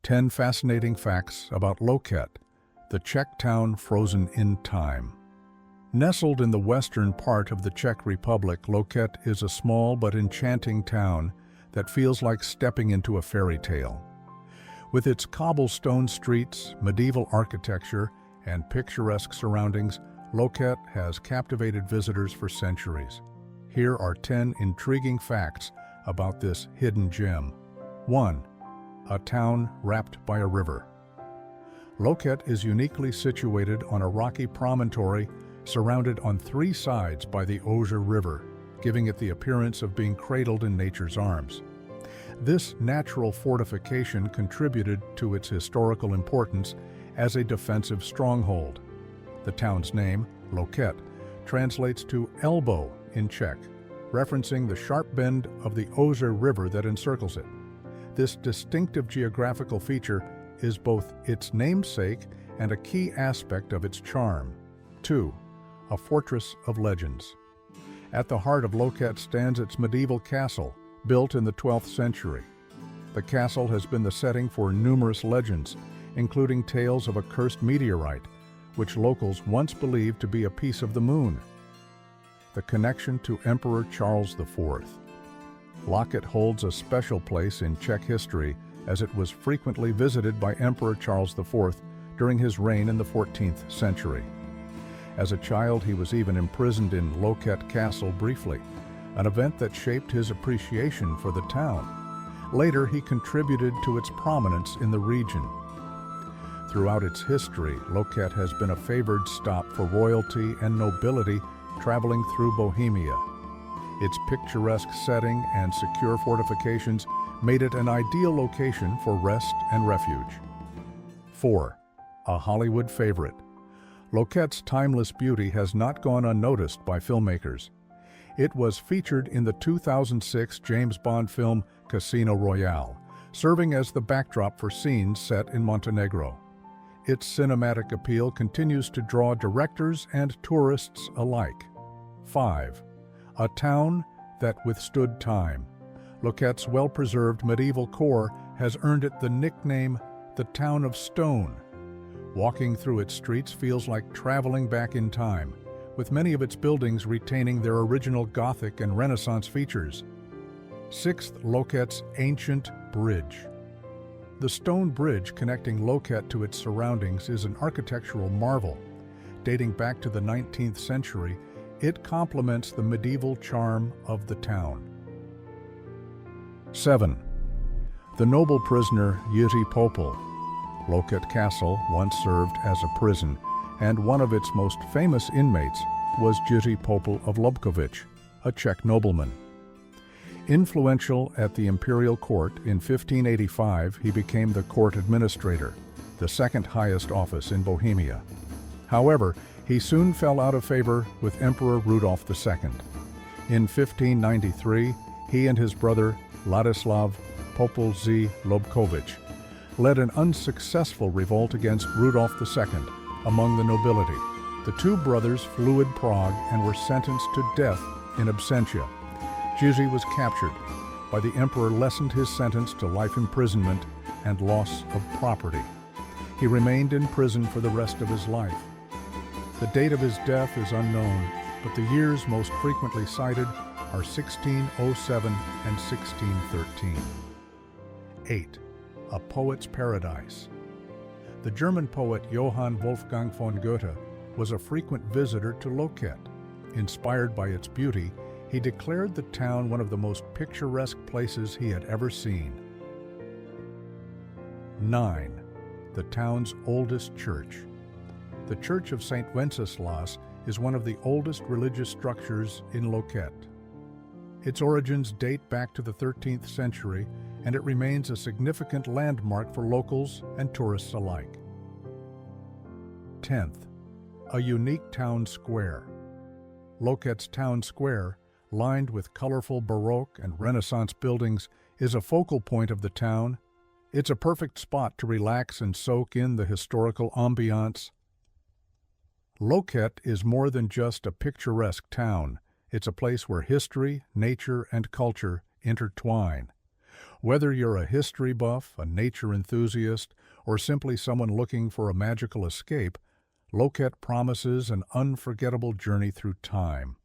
10 Fascinating Facts About Loket, the Czech Town Frozen in Time. Nestled in the western part of the Czech Republic, Loket is a small but enchanting town that feels like stepping into a fairy tale. With its cobblestone streets, medieval architecture, and picturesque surroundings, Loket has captivated visitors for centuries. Here are 10 intriguing facts about this hidden gem. 1. A town wrapped by a river. Loket is uniquely situated on a rocky promontory surrounded on three sides by the Ohře River, giving it the appearance of being cradled in nature's arms. This natural fortification contributed to its historical importance as a defensive stronghold. The town's name, Loket, translates to elbow in Czech, referencing the sharp bend of the Ohře River that encircles it. This distinctive geographical feature is both its namesake and a key aspect of its charm. 2. A fortress of legends. At the heart of Loket stands its medieval castle, built in the 12th century. The castle has been the setting for numerous legends, including tales of a cursed meteorite, which locals once believed to be a piece of the moon. The connection to Emperor Charles IV. Loket holds a special place in Czech history as it was frequently visited by Emperor Charles IV during his reign in the 14th century. As a child, he was even imprisoned in Loket Castle briefly, an event that shaped his appreciation for the town. Later, he contributed to its prominence in the region. Throughout its history, Loket has been a favored stop for royalty and nobility traveling through Bohemia. Its picturesque setting and secure fortifications made it an ideal location for rest and refuge. 4. A Hollywood favorite. Loket's timeless beauty has not gone unnoticed by filmmakers. It was featured in the 2006 James Bond film Casino Royale, serving as the backdrop for scenes set in Montenegro. Its cinematic appeal continues to draw directors and tourists alike. 5. A town that withstood time. Loket's well-preserved medieval core has earned it the nickname, the Town of Stone. Walking through its streets feels like traveling back in time, with many of its buildings retaining their original Gothic and Renaissance features. 6th, Loket's ancient bridge. The stone bridge connecting Loket to its surroundings is an architectural marvel. Dating back to the 19th century, it complements the medieval charm of the town. 7. The noble prisoner Jiří Popel. Loket Castle once served as a prison, and one of its most famous inmates was Jiří Popel of Lobkovich, a Czech nobleman. Influential at the imperial court, in 1585 he became the court administrator, the second highest office in Bohemia. However, he soon fell out of favor with Emperor Rudolf II. In 1593, he and his brother Ladislav Popel z Lobkovich led an unsuccessful revolt against Rudolf II among the nobility. The two brothers fled Prague and were sentenced to death in absentia. Jiří was captured, but the emperor lessened his sentence to life imprisonment and loss of property. He remained in prison for the rest of his life. The date of his death is unknown, but the years most frequently cited are 1607 and 1613. 8. A poet's paradise. The German poet Johann Wolfgang von Goethe was a frequent visitor to Loket. Inspired by its beauty, he declared the town one of the most picturesque places he had ever seen. 9. The town's oldest church. The Church of St. Wenceslas is one of the oldest religious structures in Loket. Its origins date back to the 13th century, and it remains a significant landmark for locals and tourists alike. 10th, a unique town square. Loket's town square, lined with colorful Baroque and Renaissance buildings, is a focal point of the town. It's a perfect spot to relax and soak in the historical ambiance. Loket is more than just a picturesque town. It's a place where history, nature, and culture intertwine. Whether you're a history buff, a nature enthusiast, or simply someone looking for a magical escape, Loket promises an unforgettable journey through time.